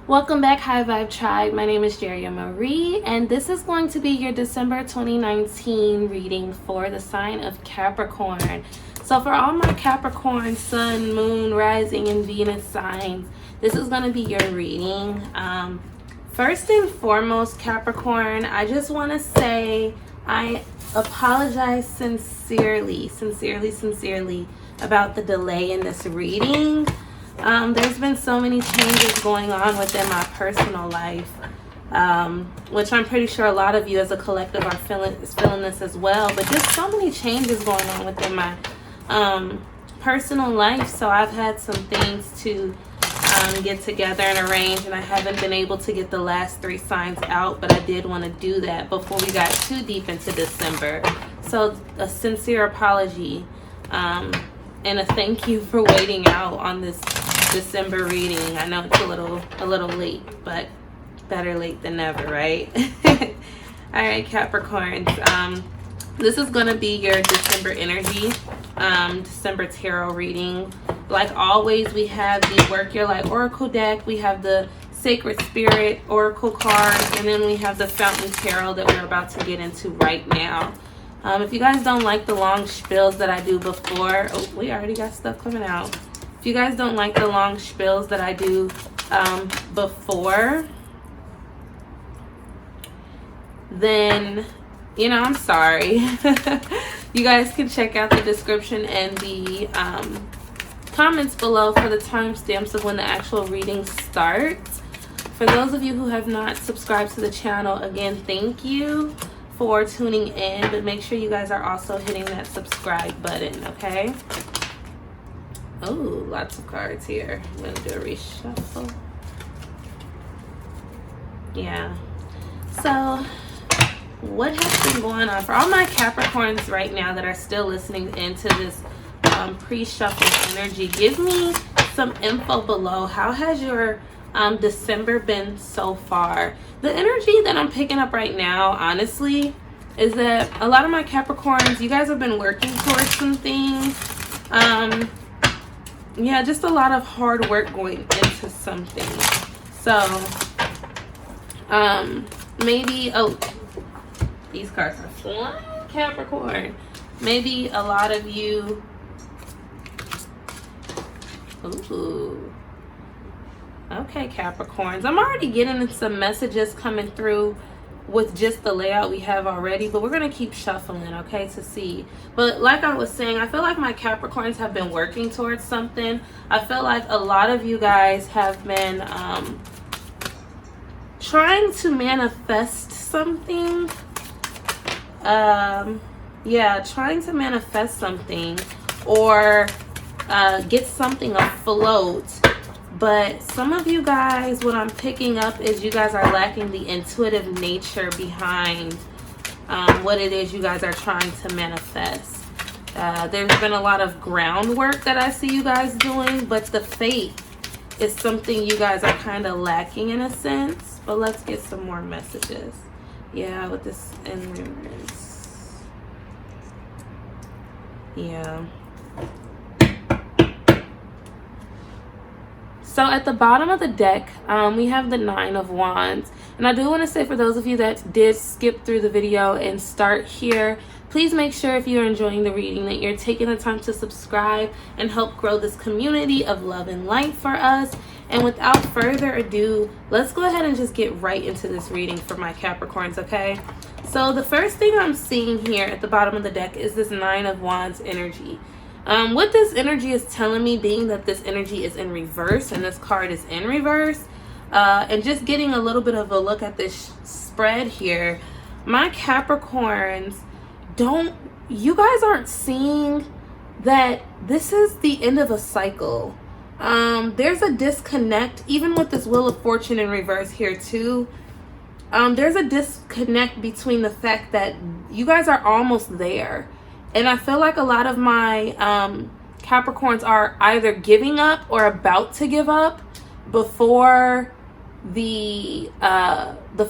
Welcome back, High Vibe Tribe. My name is Jeria Marie, and this is going to be your December 2019 reading for the sign of Capricorn. So for all my Capricorn, Sun, Moon, Rising, and Venus signs, this is going to be your reading. First and foremost, Capricorn, I just want to say I apologize sincerely about the delay in this reading. There's been so many changes going on within my personal life, which I'm pretty sure a lot of you as a collective are feeling this as well. But just so many changes going on within my personal life. So I've had some things to get together and arrange, and I haven't been able to get the last 3 signs out, but I did want to do that before we got too deep into December. So a sincere apology and a thank you for waiting out on this December reading. I know it's a little late, but better late than never, right? All right, Capricorns. This is going to be your December energy, December tarot reading. Like always, we have the Work Your Light Oracle deck. We have the Sacred Spirit Oracle cards, and then we have the Fountain Tarot that we're about to get into right now. If you guys don't like the long spills that I do before, oh, we already got stuff coming out. If you guys don't like the long spills that I do before, then, you know, I'm sorry. You guys can check out the description and the comments below for the timestamps of when the actual reading starts. For those of you who have not subscribed to the channel, again, thank you for tuning in, but make sure you guys are also hitting that subscribe button, okay? Oh, lots of cards here. I'm gonna do a reshuffle. Yeah. So what has been going on for all my Capricorns right now that are still listening into this pre-shuffle energy? Give me some info below. How has your December been so far? The energy that I'm picking up right now, honestly, is that a lot of my Capricorns, you guys have been working towards some things. Yeah, just a lot of hard work going into something. So maybe, oh, these cards are flying, Capricorn. Maybe a lot of you, ooh, okay, Capricorns. I'm already getting some messages coming through with just the layout we have already, but we're going to keep shuffling, okay, to see. But like I was saying, I feel like my Capricorns have been working towards something. I feel like a lot of you guys have been trying to manifest something. Yeah, trying to manifest something or get something afloat. But some of you guys, what I'm picking up is you guys are lacking the intuitive nature behind what it is you guys are trying to manifest. There's been a lot of groundwork that I see you guys doing, but the faith is something you guys are kind of lacking in a sense. But let's get some more messages. Yeah, with this in reverse. Yeah. So at the bottom of the deck, we have the 9 of Wands. And I do want to say, for those of you that did skip through the video and start here, please make sure, if you're enjoying the reading, that you're taking the time to subscribe and help grow this community of love and light for us. And without further ado, let's go ahead and just get right into this reading for my Capricorns, okay? So the first thing I'm seeing here at the bottom of the deck is this 9 of Wands energy. What this energy is telling me, being that this energy is in reverse and this card is in reverse, and just getting a little bit of a look at this spread here, my Capricorns, you guys aren't seeing that this is the end of a cycle. There's a disconnect, even with this Wheel of Fortune in reverse here too. There's a disconnect between the fact that you guys are almost there. And I feel like a lot of my Capricorns are either giving up or about to give up before the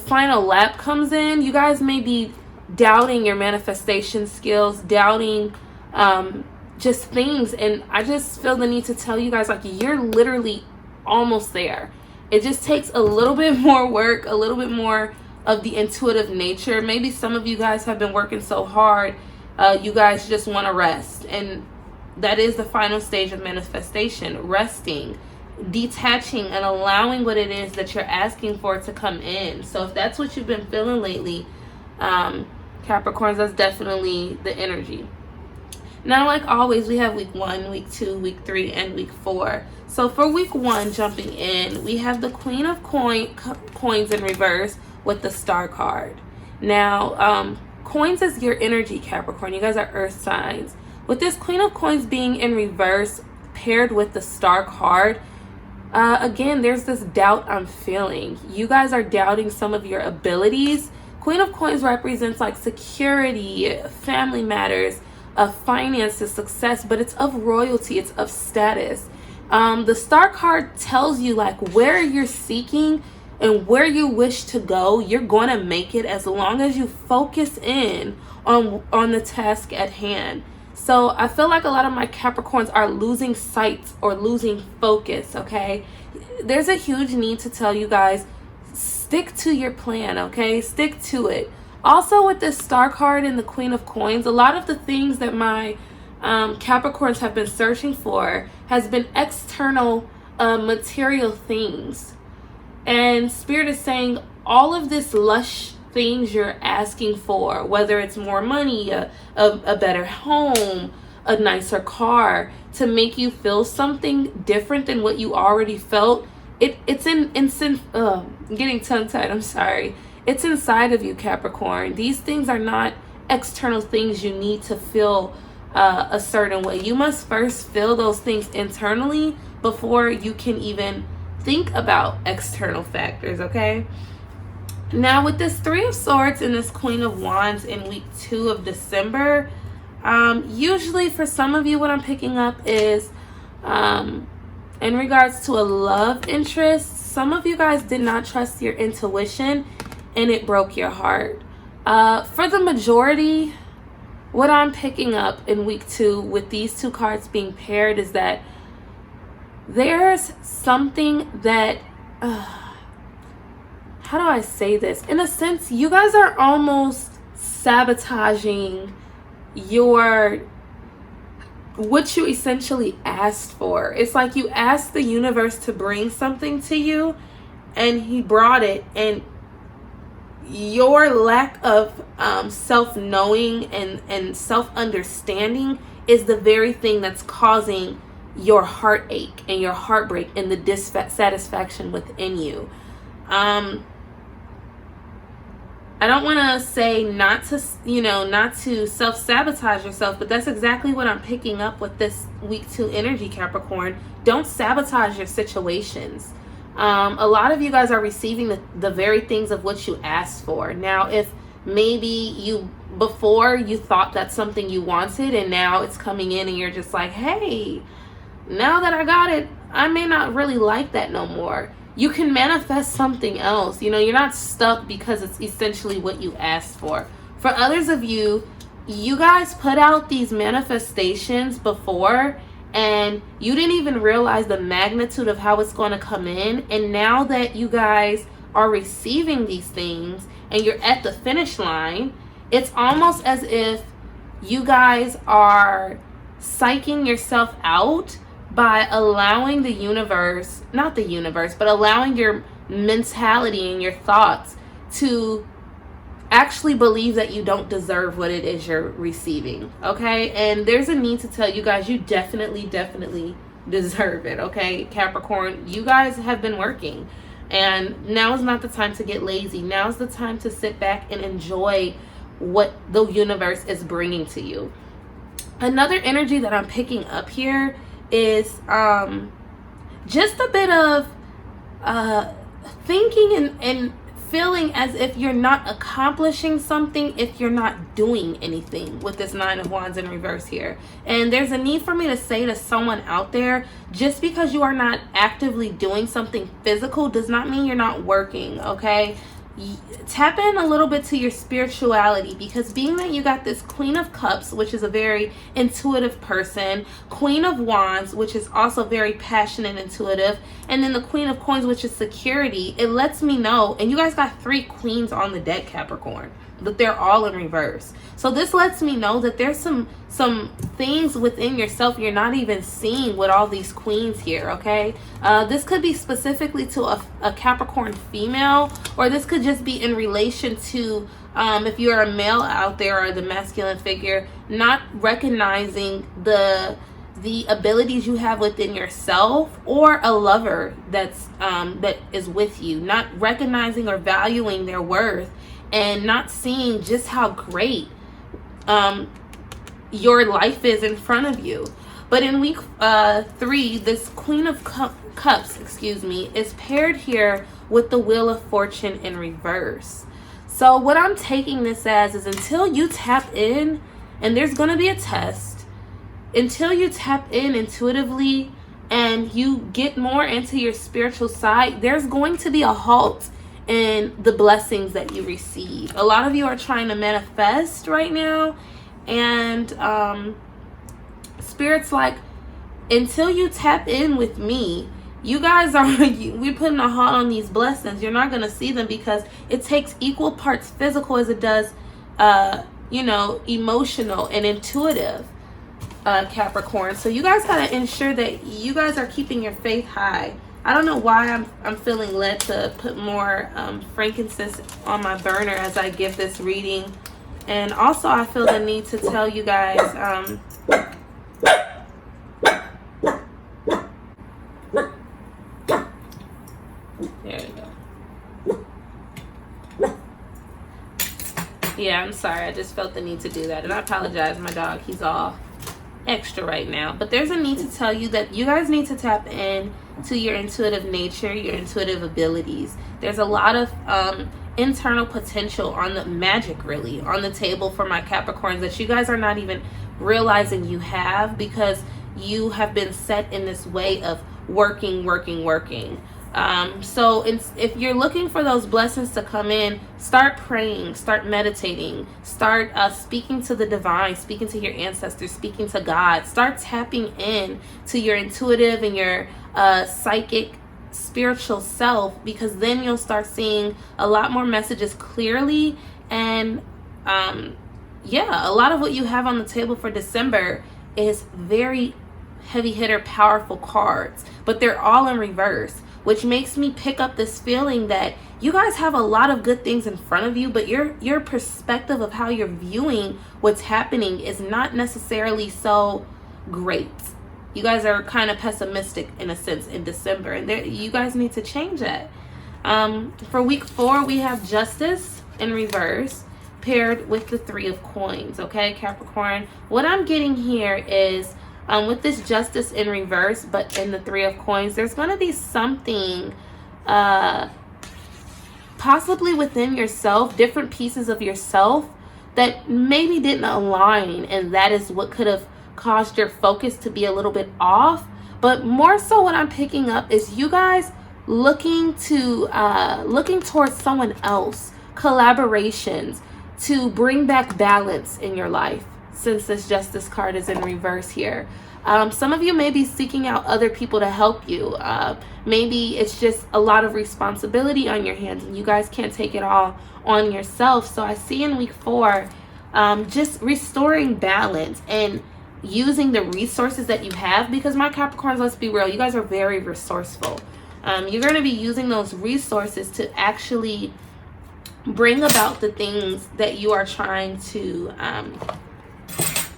final lap comes in. You guys may be doubting your manifestation skills, doubting just things. And I just feel the need to tell you guys, like, you're literally almost there. It just takes a little bit more work, a little bit more of the intuitive nature. Maybe some of you guys have been working so hard, you guys just want to rest. And that is the final stage of manifestation, resting, detaching, and allowing what it is that you're asking for to come in. So if that's what you've been feeling lately, Capricorns, that's definitely the energy. Now, like always, we have week 1, week 2, week 3, and week 4. So for week 1, jumping in, we have the Queen of Coins in reverse with the Star card. Now, coins is your energy, Capricorn. You guys are earth signs. With this Queen of Coins being in reverse, paired with the Star card, again, there's this doubt I'm feeling. You guys are doubting some of your abilities. Queen of Coins represents like security, family matters, finances, success, but it's of royalty, it's of status. The Star card tells you like where you're seeking and where you wish to go, you're going to make it as long as you focus in on the task at hand. So I feel like a lot of my Capricorns are losing sight or losing focus, okay? There's a huge need to tell you guys, stick to your plan, okay? Stick to it. Also, with this Star card and the Queen of Coins, a lot of the things that my Capricorns have been searching for has been external material things. And Spirit is saying all of this lush things you're asking for, whether it's more money, a better home, a nicer car, to make you feel something different than what you already felt, it's getting tongue-tied, I'm sorry. It's inside of you, Capricorn. These things are not external things you need to feel a certain way. You must first feel those things internally before you can even think about external factors, okay? Now, with this Three of Swords and this Queen of Wands in week 2 of December, usually for some of you, what I'm picking up is in regards to a love interest, some of you guys did not trust your intuition and it broke your heart. For the majority, what I'm picking up in week 2 with these two cards being paired is that there's something that, how do I say this? In a sense, you guys are almost sabotaging what you essentially asked for. It's like you asked the universe to bring something to you and he brought it, and your lack of self-knowing and self-understanding is the very thing that's causing your heartache and your heartbreak and the dissatisfaction within you. I don't want to say not to self-sabotage yourself, but that's exactly what I'm picking up with this week 2 energy, Capricorn. Don't sabotage your situations. A lot of you guys are receiving the very things of what you asked for. Now, if maybe before you thought that's something you wanted and now it's coming in and you're just like, hey, now that I got it, I may not really like that no more. You can manifest something else. You're not stuck because it's essentially what you asked for. For others of you, you guys put out these manifestations before and you didn't even realize the magnitude of how it's going to come in. And now that you guys are receiving these things and you're at the finish line, it's almost as if you guys are psyching yourself out by allowing the universe, not the universe, but allowing your mentality and your thoughts to actually believe that you don't deserve what it is you're receiving, okay? And there's a need to tell you guys, you definitely deserve it, okay? Capricorn, you guys have been working, and now is not the time to get lazy. Now is the time to sit back and enjoy what the universe is bringing to you. Another energy that I'm picking up here is just a bit of thinking and feeling as if you're not accomplishing something if you're not doing anything with this Nine of Wands in reverse here. And there's a need for me to say to someone out there, just because you are not actively doing something physical does not mean you're not working, okay? tap in a little bit to your spirituality, because being that you got this Queen of Cups, which is a very intuitive person, Queen of Wands, which is also very passionate, intuitive, and then the Queen of Coins, which is security, it lets me know, and you guys got 3 queens on the deck, Capricorn, but they're all in reverse. So this lets me know that there's some things within yourself you're not even seeing with all these queens here, okay? This could be specifically to a Capricorn female, or this could just be in relation to if you're a male out there, or the masculine figure, not recognizing the abilities you have within yourself, or a lover that's that is with you, not recognizing or valuing their worth, and not seeing just how great your life is in front of you. But in week 3, this Queen of Cups, is paired here with the Wheel of Fortune in reverse. So what I'm taking this as is, until you tap in, and there's going to be a test, until you tap in intuitively and you get more into your spiritual side, there's going to be a halt in the blessings that you receive. A lot of you are trying to manifest right now, and Spirit's like, until you tap in with me, you guys are we're putting a halt on these blessings. You're not going to see them, because it takes equal parts physical as it does emotional and intuitive, Capricorn. So you guys got to ensure that you guys are keeping your faith high. I don't know why I'm feeling led to put more frankincense on my burner as I give this reading. And also I feel the need to tell you guys there you go. Yeah, I'm sorry. I just felt the need to do that. And I apologize, my dog. He's all extra right now. But there's a need to tell you that you guys need to tap in to your intuitive nature, your intuitive abilities. There's a lot of internal potential on the magic, really, on the table for my Capricorns that you guys are not even realizing you have, because you have been set in this way of working. So if you're looking for those blessings to come in, start praying, start meditating, start speaking to the divine, speaking to your ancestors, speaking to God. Start tapping in to your intuitive and your psychic spiritual self, because then you'll start seeing a lot more messages clearly. And a lot of what you have on the table for December is very heavy hitter, powerful cards, but they're all in reverse, which makes me pick up this feeling that you guys have a lot of good things in front of you, but your perspective of how you're viewing what's happening is not necessarily so great. You guys are kind of pessimistic in a sense in December, and you guys need to change that. For week 4, we have Justice in reverse paired with the 3 of Coins. Okay, Capricorn, what I'm getting here is with this Justice in reverse, but in the 3 of Coins, there's going to be something possibly within yourself, different pieces of yourself that maybe didn't align, and that is what could have caused your focus to be a little bit off. But more so, what I'm picking up is you guys looking towards someone else, collaborations to bring back balance in your life, since this Justice card is in reverse here. Some of you may be seeking out other people to help you. Maybe it's just a lot of responsibility on your hands and you guys can't take it all on yourself. So I see in week 4 just restoring balance and using the resources that you have, because my Capricorns, let's be real, you guys are very resourceful. You're going to be using those resources to actually bring about the things that you are trying to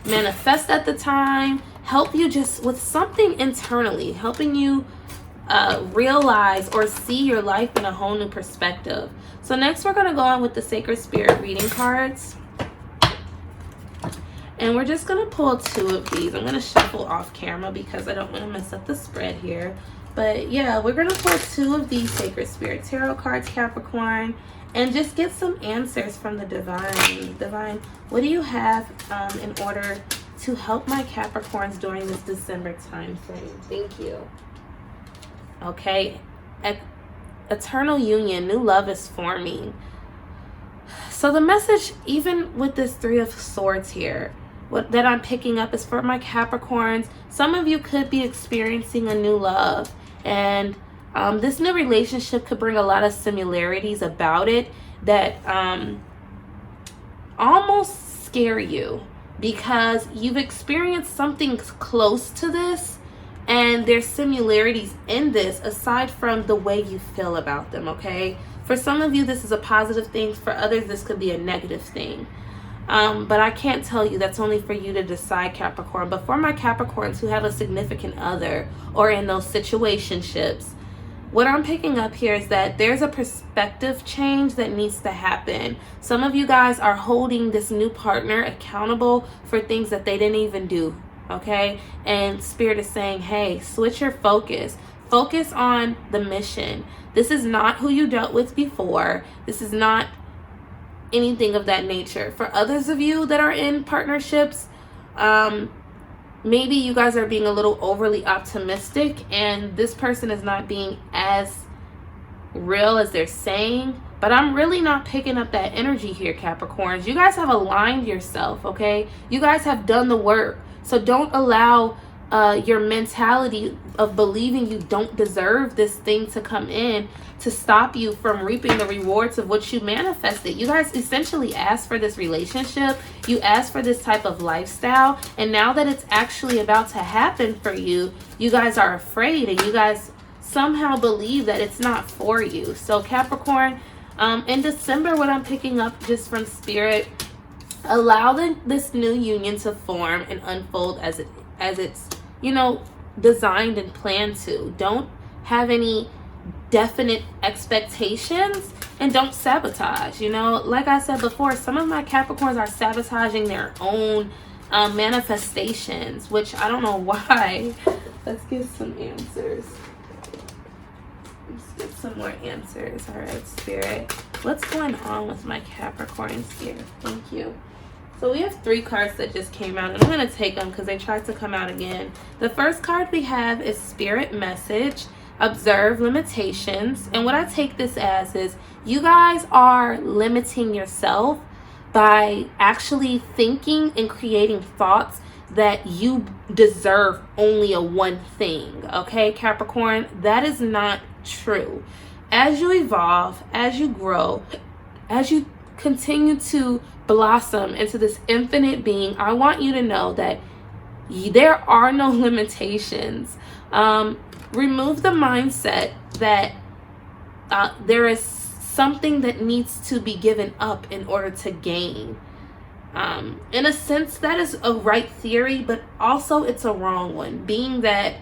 manifest at the time, help you just with something internally, helping you realize or see your life in a whole new perspective. So next we're going to go on with the Sacred Spirit reading cards. And we're just going to pull 2 of these. I'm going to shuffle off camera because I don't want to mess up the spread here. But yeah, we're going to pull 2 of these Sacred Spirit Tarot cards, Capricorn, and just get some answers from the Divine. Divine, what do you have in order to help my Capricorns during this December time frame? Thank you. Okay. eternal union, new love is forming. So the message, even with this Three of Swords here, what that I'm picking up is for my Capricorns. Some of you could be experiencing a new love, and this new relationship could bring a lot of similarities about it that almost scare you, because you've experienced something close to this, and there's similarities in this aside from the way you feel about them, okay? For some of you, this is a positive thing. For others, this could be a negative thing. But I can't tell you. That's only for you to decide, Capricorn. But for my Capricorns who have a significant other or in those situationships, what I'm picking up here is that there's a perspective change that needs to happen. Some of you guys are holding this new partner accountable for things that they didn't even do, okay? And Spirit is saying, hey, switch your focus. Focus on the mission. This is not who you dealt with before. This is not anything of that nature. For others of you that are in partnerships, maybe you guys are being a little overly optimistic, and this person is not being as real as they're saying. But I'm really not picking up that energy here, Capricorns. You guys have aligned yourself, okay? You guys have done the work. So don't allow your mentality of believing you don't deserve this thing to come in to stop you from reaping the rewards of what you manifested. You guys essentially asked for this relationship. You asked for this type of lifestyle. And now that it's actually about to happen for you, you guys are afraid, and you guys somehow believe that it's not for you. So Capricorn, in December, what I'm picking up just from Spirit, allow this new union to form and unfold as it's designed and planned to. Don't have any definite expectations, and don't sabotage. Like I said before, some of my Capricorns are sabotaging their own manifestations, which I don't know why. Let's get some answers. Let's get some more answers. All right, Spirit, what's going on with my Capricorns here? Thank you. So we have 3 cards that just came out, and I'm going to take them because they tried to come out again. The first card we have is Spirit Message, Observe Limitations. And what I take this as is you guys are limiting yourself by actually thinking and creating thoughts that you deserve only a one thing, okay, Capricorn? That is not true. As you evolve, as you grow, as you continue to blossom into this infinite being, I want you to know that there are no limitations. Remove the mindset that there is something that needs to be given up in order to gain. In a sense, that is a right theory, but also it's a wrong one, being that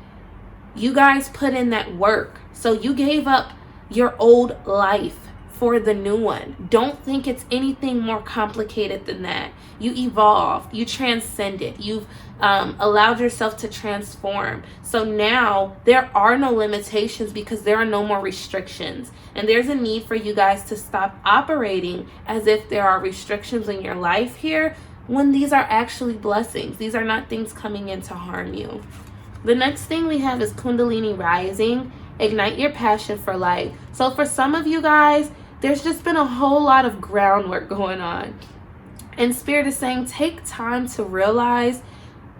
you guys put in that work. So you gave up your old life for the new one. Don't think it's anything more complicated than that. You evolved, you transcended, you've allowed yourself to transform. So now there are no limitations because there are no more restrictions. And there's a need for you guys to stop operating as if there are restrictions in your life here, when these are actually blessings. These are not things coming in to harm you. The next thing we have is Kundalini Rising, Ignite Your Passion for Life. So for some of you guys, there's just been a whole lot of groundwork going on. And Spirit is saying, take time to realize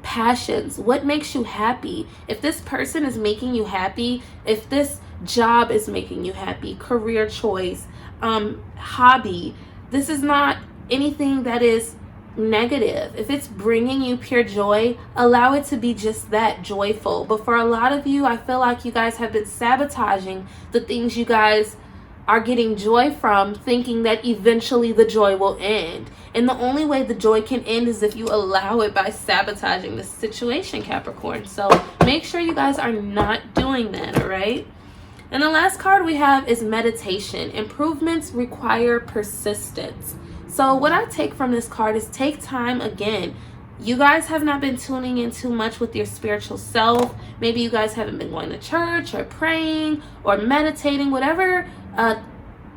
passions. What makes you happy? If this person is making you happy, if this job is making you happy, career choice, hobby, this is not anything that is negative. If it's bringing you pure joy, allow it to be just that, joyful. But for a lot of you, I feel like you guys have been sabotaging the things you guys are getting joy from, thinking that eventually the joy will end. And the only way the joy can end is if you allow it by sabotaging the situation, Capricorn. So make sure you guys are not doing that, all right? And the last card we have is Meditation. Improvements require persistence. So what I take from this card is take time again. You guys have not been tuning in too much with your spiritual self. Maybe you guys haven't been going to church or praying or meditating, whatever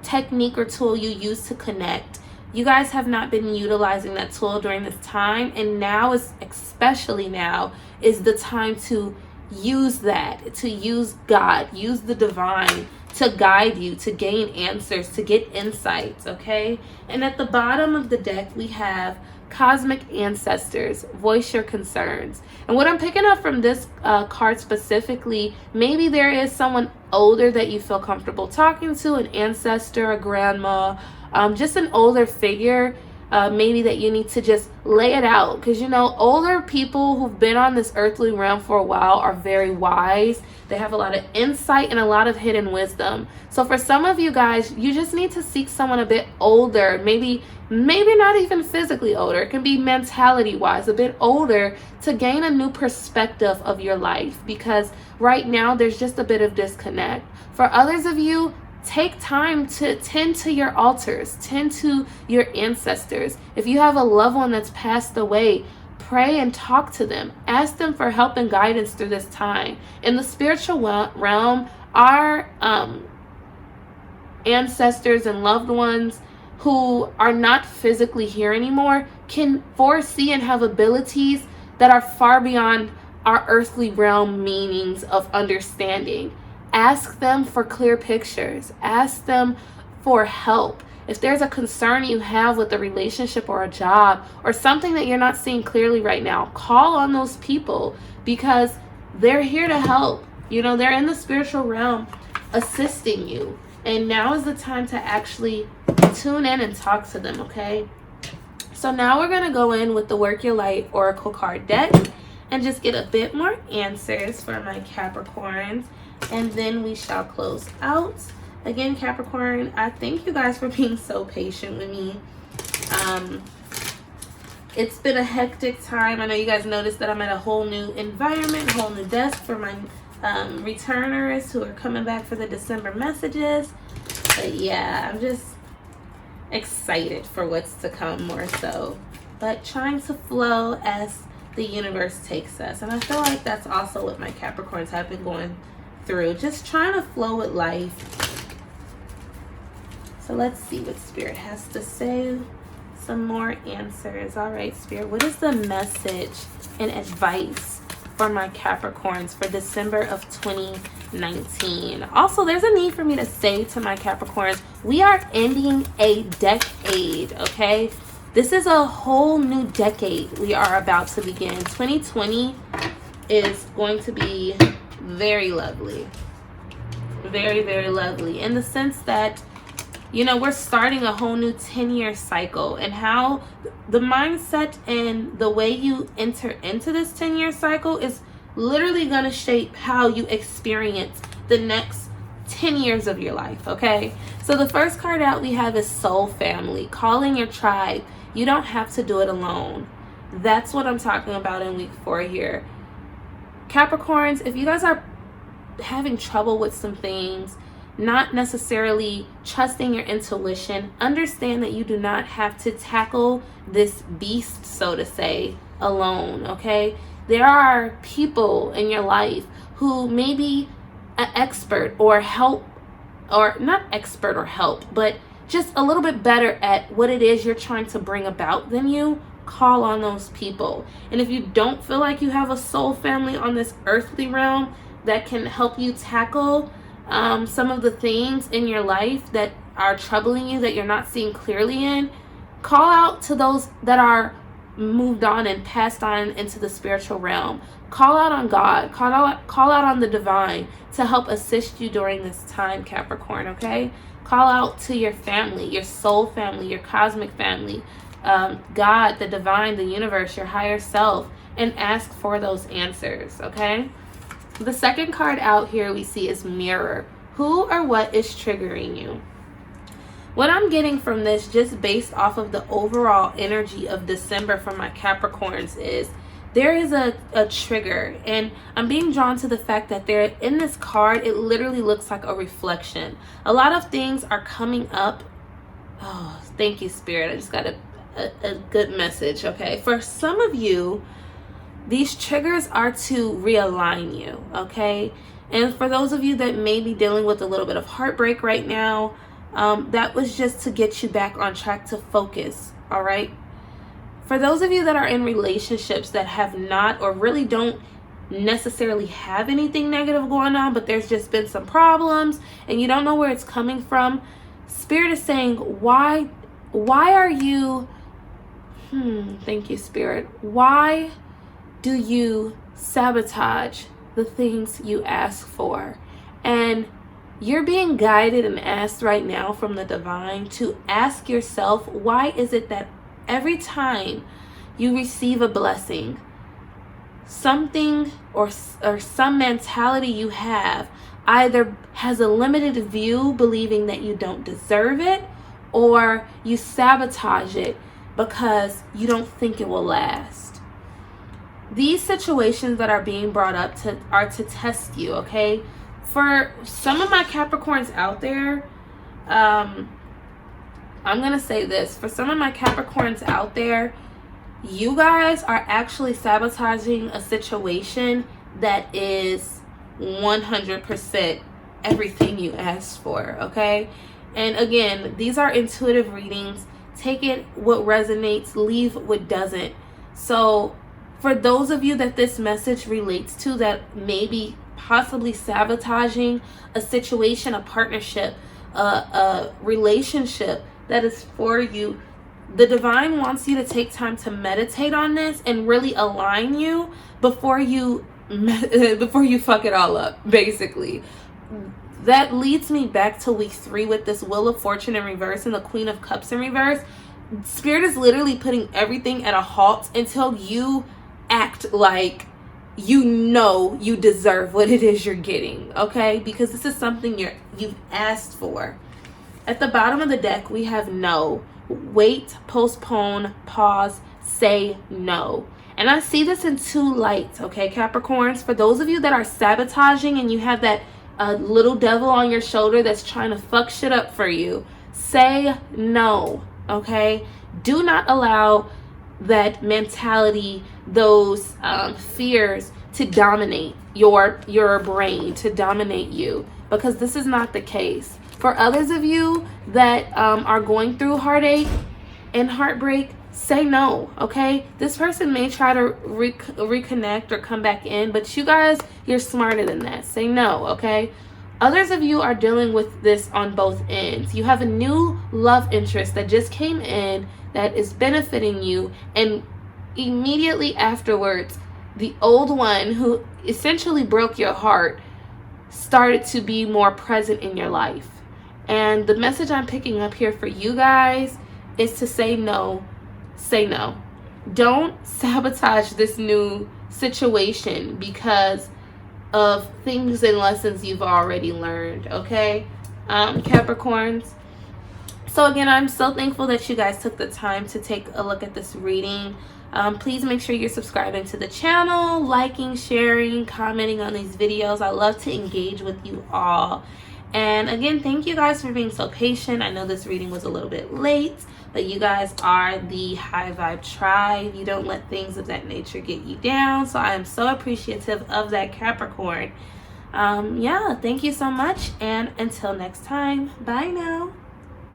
technique or tool you use to connect. You guys have not been utilizing that tool during this time, and now is, especially now, is the time to use that, to use God, use the divine to guide you, to gain answers, to get insights, okay? And at the bottom of the deck, we have cosmic ancestors, voice your concerns. And what I'm picking up from this card specifically, maybe there is someone older that you feel comfortable talking to, an ancestor, a grandma, just an older figure, maybe that you need to just lay it out. Because, you know, older people who've been on this earthly realm for a while are very wise. They have a lot of insight and a lot of hidden wisdom. So for some of you guys, you just need to seek someone a bit older, maybe not even physically older. It can be mentality wise, a bit older, to gain a new perspective of your life, because right now there's just a bit of disconnect. For others of you, take time to tend to your altars, tend to your ancestors. If you have a loved one that's passed away, pray and talk to them. Ask them for help and guidance through this time. In the spiritual realm, our ancestors and loved ones who are not physically here anymore can foresee and have abilities that are far beyond our earthly realm meanings of understanding. Ask them for clear pictures. Ask them for help. If there's a concern you have with a relationship or a job or something that you're not seeing clearly right now, call on those people, because they're here to help. You know, they're in the spiritual realm assisting you. And now is the time to actually tune in and talk to them, okay? So now we're going to go in with the Work Your Light Oracle card deck and just get a bit more answers for my Capricorns. And then we shall close out. Again, Capricorn, I thank you guys for being so patient with me. It's been a hectic time. I know you guys noticed that I'm at a whole new environment, whole new desk for my returners who are coming back for the December messages. But yeah, I'm just excited for what's to come more so. But trying to flow as the universe takes us. And I feel like that's also what my Capricorns have been going through. Just trying to flow with life. So let's see what Spirit has to say. Some more answers. All right, Spirit, what is the message and advice for my Capricorns for December of 2019? Also, there's a need for me to say to my Capricorns, we are ending a decade, okay? This is a whole new decade we are about to begin. 2020 is going to be very lovely. Very, very lovely. In the sense that, you know, we're starting a whole new 10-year cycle, and how the mindset and the way you enter into this 10-year cycle is literally going to shape how you experience the next 10 years of your life, okay? So the first card out we have is Soul Family, calling your tribe. You don't have to do it alone. That's what I'm talking about in week 4 here. Capricorns, if you guys are having trouble with some things, not necessarily trusting your intuition, understand that you do not have to tackle this beast, so to say, alone, okay? There are people in your life who may be an expert or help, or not expert or help, but just a little bit better at what it is you're trying to bring about than you. Call on those people. And if you don't feel like you have a soul family on this earthly realm that can help you tackle some of the things in your life that are troubling you, that you're not seeing clearly in, call out to those that are moved on and passed on into the spiritual realm. Call out on God. Call out on the divine to help assist you during this time, Capricorn, okay? Call out to your family, your soul family, your cosmic family, God, the divine, the universe, your higher self, and ask for those answers, okay? The second card out here we see is Mirror. Who or what is triggering you? What I'm getting from this, just based off of the overall energy of December for my Capricorns, is there is a trigger. And I'm being drawn to the fact that there, in this card, it literally looks like a reflection. A lot of things are coming up. Oh, thank you, Spirit. I just got a good message, okay? For some of you, these triggers are to realign you, okay? And for those of you that may be dealing with a little bit of heartbreak right now, that was just to get you back on track to focus, all right? For those of you that are in relationships that have not, or really don't necessarily have anything negative going on, but there's just been some problems and you don't know where it's coming from. Spirit is saying, why are you, thank you, Spirit. Why do you sabotage the things you ask for? And you're being guided and asked right now from the divine to ask yourself, why is it that every time you receive a blessing, something or some mentality you have either has a limited view, believing that you don't deserve it, or you sabotage it because you don't think it will last? These situations that are being brought up are to test you, okay? For some of my Capricorns out there, I'm going to say this. For some of my Capricorns out there, you guys are actually sabotaging a situation that is 100% everything you asked for, okay? And again, these are intuitive readings. Take it what resonates, leave what doesn't. So for those of you that this message relates to, that maybe possibly sabotaging a situation, a partnership, a relationship that is for you, the divine wants you to take time to meditate on this and really align you before you fuck it all up, basically. That leads me back to week 3 with this Wheel of Fortune in reverse and the Queen of Cups in reverse. Spirit is literally putting everything at a halt until you act like you know you deserve what it is you're getting, okay? Because this is something you've asked for. At the bottom of the deck, we have no. Wait, postpone, pause, say no. And I see this in 2 lights, okay, Capricorns? For those of you that are sabotaging and you have that little devil on your shoulder that's trying to fuck shit up for you, say no, okay? Do not allow that mentality, those fears to dominate your brain, to dominate you, because this is not the case. For others of you that are going through heartache and heartbreak, say no, okay? This person may try to reconnect or come back in, but you guys, you're smarter than that. Say no, okay? Others of you are dealing with this on both ends. You have a new love interest that just came in that is benefiting you, and immediately afterwards, the old one who essentially broke your heart started to be more present in your life. And the message I'm picking up here for you guys is to say no. Say no. Don't sabotage this new situation because of things and lessons you've already learned, okay? Capricorns. So again, I'm so thankful that you guys took the time to take a look at this reading. Please make sure you're subscribing to the channel, liking, sharing, commenting on these videos. I love to engage with you all. And again, thank you guys for being so patient. I know this reading was a little bit late, but you guys are the high vibe tribe. You don't let things of that nature get you down. So I am so appreciative of that, Capricorn. Yeah, thank you so much. And until next time, bye now.